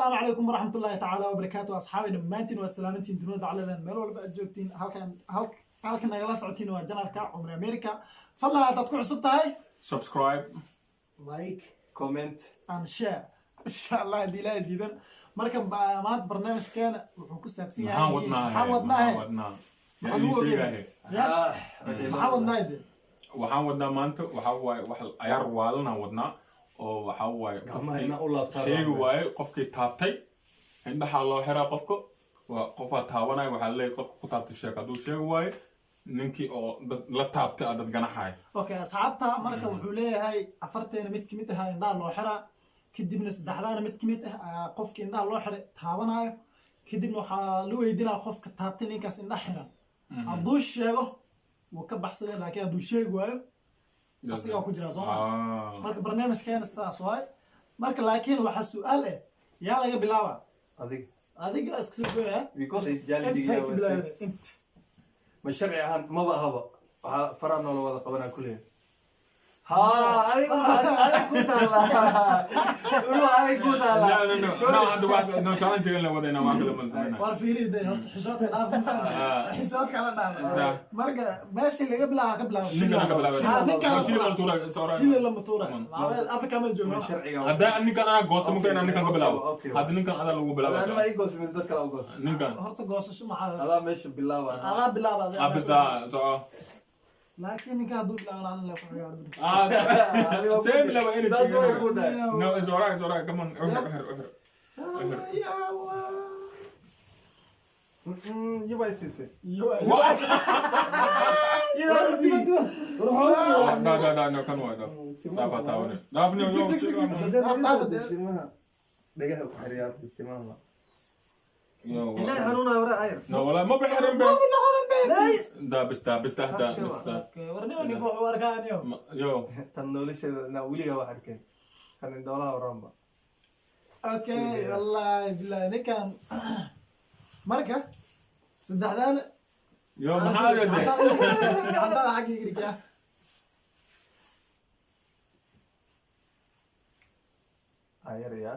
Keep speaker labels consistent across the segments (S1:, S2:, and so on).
S1: السلام عليكم ورحمة الله تعالى وبركاته أصحابي دمانتين وسلامتين دنود على ذن ميل والبا جوجتين halkan nagala socotiin waa janalka Cumar America fadlan haddaad ku cusub tahay
S2: subscribe
S3: like comment
S1: and share insha Allah hadii la diidan markan maad barnaamijkeena wuxuu ku saabsan yahay maxaa wadnaa
S2: waxaan wadnaa maanta waxa waaye wax ayar waalana wadnaa oo waxa waaye sheegi waaye qofkii taabtay indhaha loo xiraa qofka waa qofa taabanay waxa leeyahay qofka ku taabtay sheeg haduu sheegi waaye ninkii oo la taabtay dad ganaxay
S1: okay asxaabta marka wuxuu leeyahay afarteena mid kamid ah indhaha loo xiraa kadibna saddexdaana mid kamid ah qofka indhaha loo xiray taabanayo kadibna waxa la weydiinaa qofka taabtay ninkaas indhaha xiran haduu sheego wuu ka baxsaday laakiin haduu sheegi waayo asiga ku jira soo marka barnaamijkeena saas waay marka laakiin waxa su'aal ah yaa laga bilaaba adiga iska soo gooyaa
S3: because jaalidiga
S1: inta
S3: ma sharci ahaan maba ahaba waxa faraan loo wada qabanaa kullee adiga ku taala
S2: no hada wax no challenge la wadayna waa kala manzana
S1: war fiiriday horta xishoodka xishoodka la dhaafay marka meeshii laga bilaabo ka bilaabo ninka shil la motora afrika ma joogo
S3: sharciga
S2: hada ninkan ana goosto mumkin ninkan ka bilaabo hada ninkan ada lagu bilaabo
S3: ma ay goosto dad kale u goosto
S2: ninkan
S1: horta goosasho maxaa
S3: ala meesha bilaaba
S2: abisa
S1: لكن كادو لا لا
S2: سيم لو انت
S3: that's what good
S2: no it's alright come on
S3: you buy sisi
S2: what no kan waa dafa taawne daafni
S3: dhagaha ku xiriyaa timaha
S1: ina xanuuna wara ayr
S2: no wala ma bixin da bista
S1: warniyoni ku warkaaniyo
S2: yo
S3: tan nolosheeda na wiliga wax arkay kan doolaha waramba
S1: okay wallahi billahi nikan marka saddexdan
S2: yo maxaa
S1: hadda xaqi girka
S3: ayar ya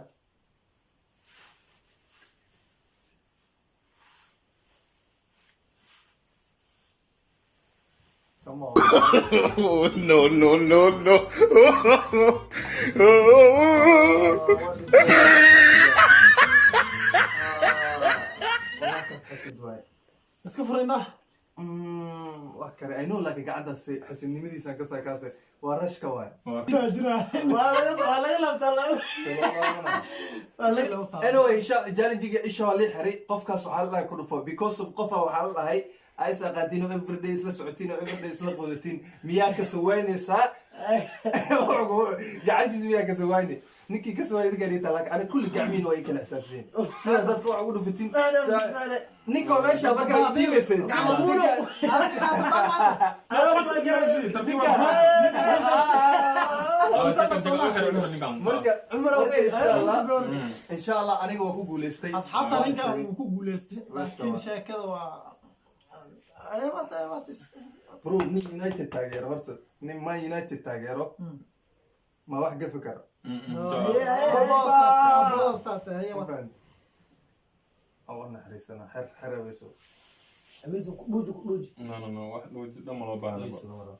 S3: come on
S4: oh, no
S1: iska furayna
S3: wax kare I know like gacanta xasinimadiisa ka saakaasay waa rashka waay
S1: jira
S3: wala anyway challenge-ga isha wali xiri qofkaas waxa la ku dhufo because of qofa waxa la dhahay ay saqaadino everyday isla socotiin oo everyday isla qodatiin miyaa ka sawaynaysa gacantiis miyaa ka sawaynay ninkii ka sawaynay gari talaaq ana kulli gacmiin way kala xisaabteen sida dadku waxa ugu dhufatiin ninka meesha marka diilaysa
S1: gacmuno
S3: marka umar insha Allah aniga waa ku guuleystay
S1: asxaabta ninka uu ku guuleystay laakiin sheekada waa
S3: bro nin United taageero horta nin Man United taageero ma wax gafi karo Allah naxariisana xarabayso
S1: abeeso ku dhuuji
S2: no wax dhuuji dhama loo baahna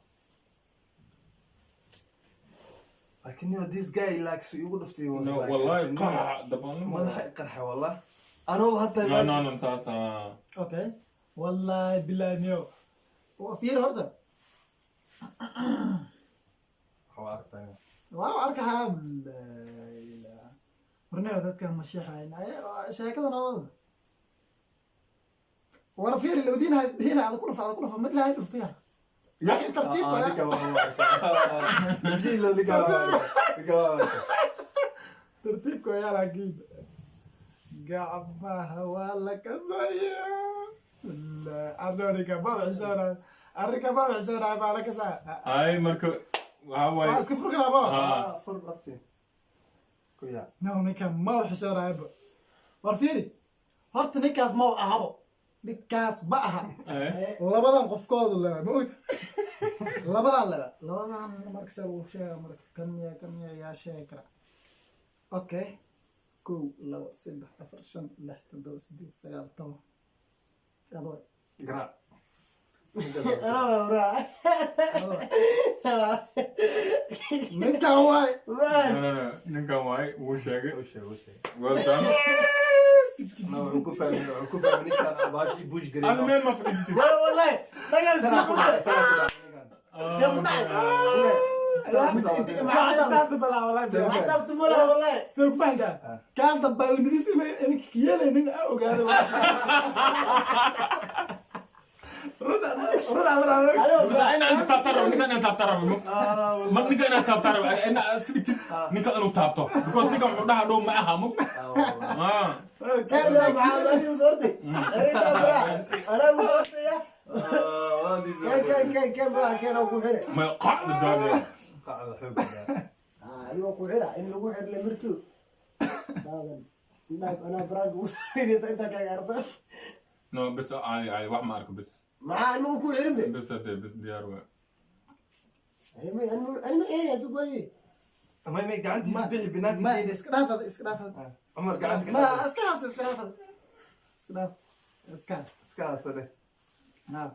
S3: لكن this guy likes يقول دفتي
S2: no والله قاع دبان
S3: ماذا قرحه والله انا حتى
S2: no ساسا
S1: اوكي والله بالله نيو وفير هرده
S3: خوارتنا
S1: واو اركها ورنيو dadka mashaxay sheekada nabad wara fiir اللي ودينا هيستهين على كل فضل مثل هاي دفتيها لكن ترتيب ترتيبكم يا راجل قعبها ولا كسايا الركبة عشرة بالك ساعة
S2: اي مركو هاوي
S1: اسك فرقنا با
S3: فرقتي كويا
S1: نو ميكا ما حشرة ابا ورفيري هرت نيكاس ما اهبو نيكاس باها لبدان قفكود لا موت لبدان مركز وشا مرك كم يا يا شاكرا اوكي كو لو سبع أفرشن لحت دو سديد سجال طبعا أضوي
S3: قراع
S4: أنا وراء
S1: من كواي
S2: ninkan waay wuu sheegay
S3: وش
S2: well done
S3: انا وكوفا من كان باشي بوش
S2: ana
S3: قريب
S2: meel ma fadhiisatid
S4: لا والله رجل
S1: ما تعرف بلا ولا
S4: ما حسبت ولا والله
S1: سوق باندا كاس دبل مديس إنك كيالا إنك أو قالوا رد
S2: ina anta taabtarab ninkan inaan taabtarab ma ninkan inaan taabtarab ina iska dhigtid ninkan inuu taabto because ninkan wuxuu dhaha dhow ma aha mug
S4: أنا معاذ وزورتي أنا وزورتي كان كان أبو حرة
S2: ma qacda daade
S3: قاعد حب
S4: أيوة أبو حرة إن أبو حرة لمرتو أنا براق وصيني أنت كان عرفت
S2: no bes ay wax ma arko bes
S4: مع إنه أبو حرة
S2: bes hadee bes diyaar waa
S4: أنا إيه يا زوجي
S3: ما قعدت تسبح بناك
S1: ما إسكراف اسكراف
S3: عمر قعدت
S1: ما اسكراف
S3: اسكاس هذا
S1: نعم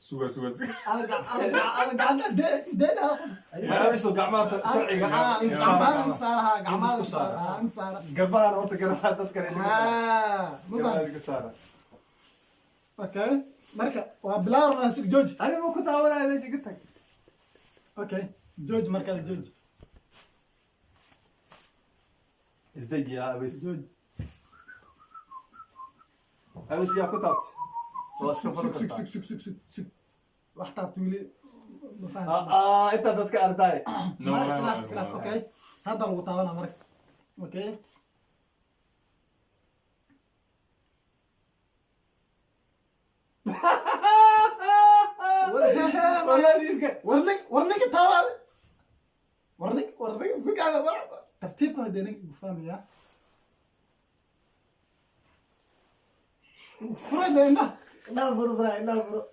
S2: suga suga
S1: أنا قاعد دينا
S3: ما يسوق قعمات شرعي
S1: قعمات انصار
S3: قربان وانت قربان تذكر
S1: مضى اوكي مركا وبلار ما سوق جوج
S3: انا ما كنت اول على شيء قلت لك
S1: اوكي جوج مركز جوج
S3: ازدقي يا ابيس
S1: جوج
S3: ابيس يا كتبت
S1: سك واحد طويل ما فاهم
S3: انت تذكر ارتاي
S1: ما اسكراف اوكي هذا هو طاوله مرك اوكي
S3: والله ديسك
S1: ورنيك الطاوله ورنيك سك هذا ترتيبكم هدينك بفهم يا فرنا
S4: نافر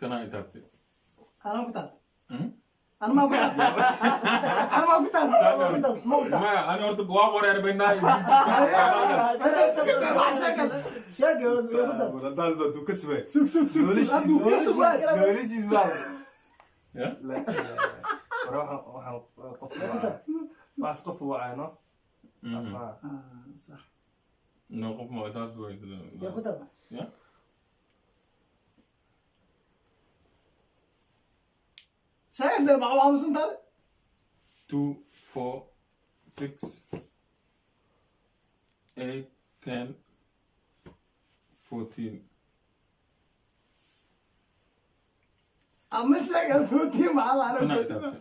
S2: kana ay taabtay
S1: انا كنت انا ما كنت انا ما كنت
S2: ma ani horta waa wareer baynaa
S3: والله تو كسبه
S1: سوق
S3: نوليش يزبال
S2: ya
S3: لا روح قف ما اسقف وعينه
S1: صح
S2: no qof ma taas way
S4: يا كتب
S2: ya
S1: شاهد مع عامس انت
S2: 2 4 6 8 10 14
S1: عمل شغل فوتي مع
S2: kana ay
S1: العرب
S2: taabtay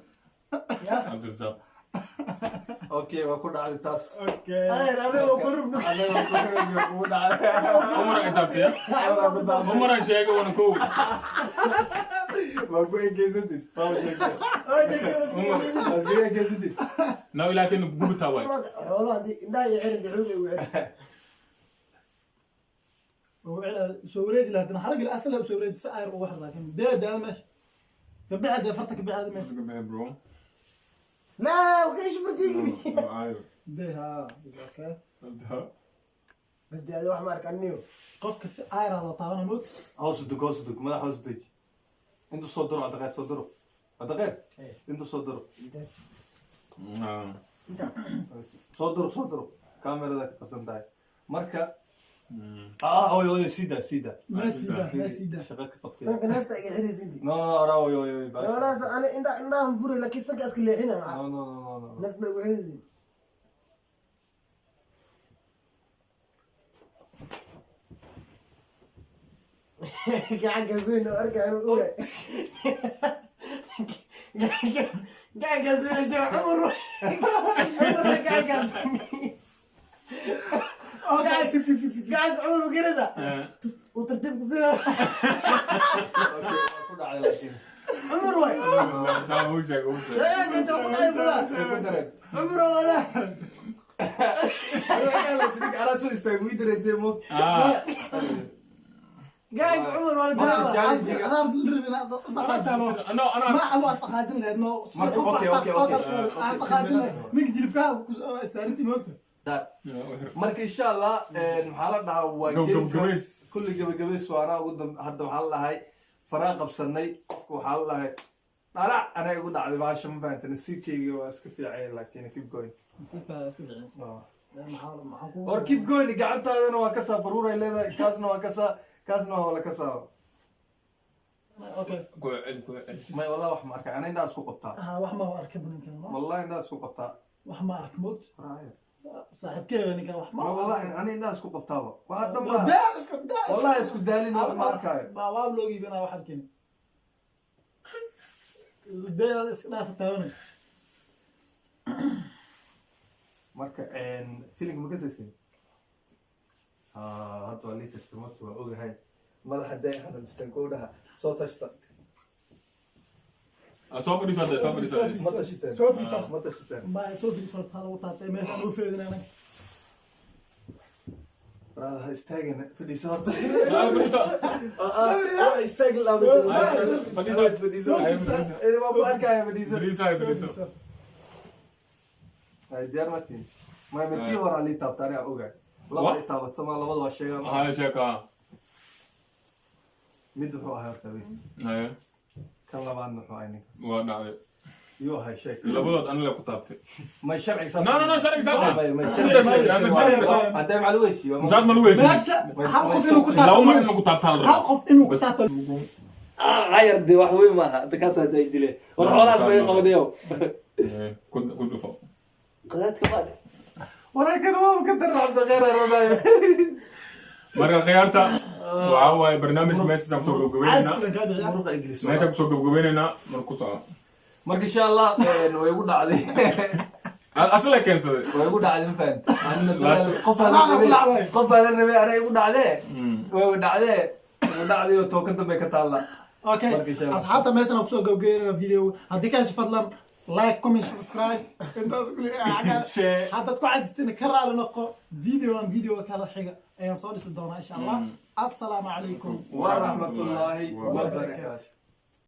S2: abdulzaq
S3: اوكي وكل على تاس
S1: اوكي
S4: أنا أبي أقول
S2: umar ay taabtay ya umar aan sheegay wana kow
S3: ما كوي جيزتي فاهم جيزتي
S2: now ilaakin gubitaa waay
S4: والله دي لا يعرف يعرف
S1: سوريج لكن حرق الاسئله وسوريج سائر وواحد لكن ده ماشي فبعد فرتك بعد ماشي
S2: bro
S4: لا وكيش فرقيني
S2: ايوه
S1: ده ها اوكي
S4: بس دي هذا واحد مارك النيو
S1: قفك سائر على طاوله موت
S3: هوسدك ما هوسدك انتو صدروا على غير صدروا على غير
S4: إيه.
S3: انتو صدروا
S4: انت
S3: صدروا كاميرا ذاك قسنتاي مركا اوي سيدا
S1: ما سيدا
S3: شغلك قبطي
S4: فرق نفتح الحريز انت
S3: نو اراو يو
S4: لا انا عندها مفروض لكن سكت كل هنا معاه
S3: نو
S4: نفس ما الحريز قاعد قزوين وارجع الاولى قاعد قزوين شو عمر قاعد قزوين
S1: قاعد سك
S4: قاعد عمر كذا وترتيب قزوين
S3: كل على لكن
S4: عمر وين
S2: هو sheegay
S4: لا انت قطعي فلا
S3: سكندرت
S4: عمر ولا
S3: انا سو استوي دريت مو
S1: قاعد عمر ولا
S3: مرة challenge
S1: انا دربنا استقاجل
S2: انا
S1: ما عاد استقاجل انه
S3: أوكي.
S1: استقاجل ميك جلبكا سارتي موقت
S3: marka insha allah maxaa la dhahaa waa
S2: gabagabays
S3: kulli gabagabays waana ugu hadda waxaa la dhahay faraa qabsanay qofka waxaa la dhahay dhalac anaa igu dhacday baasha ma fahamta nasiibkayga waa iska fiicay laakiin keep going or keep going gacantaadana waa ka saa baruuray leedahay kaasna waa ka saa kaasna waa la ka saa
S1: اوكي
S3: may wallah wax ma arkay ana indhaa isku qabtaa
S1: ها wax ma arkay ninkan
S3: wallahi indhaa isku qabtaa
S1: wax ma ark mood صاحبكيga ninkan wax ma
S3: wallahi ana indhaa isku qabtaaba waxa dhanba wallahi isku daalin wax ma arkaayo
S1: baab loo giibina wax arkin deeyaad iska dhaaf taabanay
S3: marka feeling ma kasaysin hadda waa lii tashtamatu waa ogahay madaxa day xanuunsan koodhaha soo tashta
S2: soo fadhiisatay
S3: ma tashteen ma tashteen
S1: ما سوفي صوت هذا وطاطي ماشي انا وفيدنا انا
S3: raadaha istaagana fadhiisa horta
S2: fadhiisa
S3: istaag
S2: fadhiisa
S3: fadhiisa waa ku arkaya fadhiisa
S2: fadhiisa
S3: ay diyaar ma tihin ma tii hore ali taabtaani aan ogahay laba ay taabato ma labada waa sheegaan
S2: ها sheeka
S3: mid wuxuu ahaa horta weys kan labaadna wuxuu ahay ninkaas
S2: waa dhacday
S3: yuu ahay sheeg
S2: labadood an la ku taabtay
S3: may sharciga saas
S2: no sharci sax
S3: hadday macal weysi
S2: zaad ma luweys
S1: ماشي هل خوف انه كنت
S2: law mar ma ku taabtaa
S1: هل خوف انه كنت
S3: ayar de wax weyn maaha hadda kaas hadday dileen war xoolaas bay qabanayo
S2: ku dhufo
S3: qadaadka baad warakan waa ka daracda khayr aradayo
S2: marka khiyaarta waxa waaye barnaamijka meesha ku soo gabagabeynaa
S3: muruqa ingiriis
S2: meesha ku soo gabagabeynaa mar ku soo
S3: marka insha allah way ugu dhacday
S2: asla keensaday
S3: way ugu dhacday ma fahamta qof aan rabay ana igu dhacdee way dhacdee dhacday oo tookan dambe ka taalla
S1: اوكي اصحابتا ماشي كسو غوغير فيديو هدي كاش فضلا لايك كومنت سبسكرايب حتى تكون عجزتين كرر نقو فيديو كلا حاجه ايان سو ديس دونا ان شاء الله السلام عليكم
S3: ورحمه الله وبركاته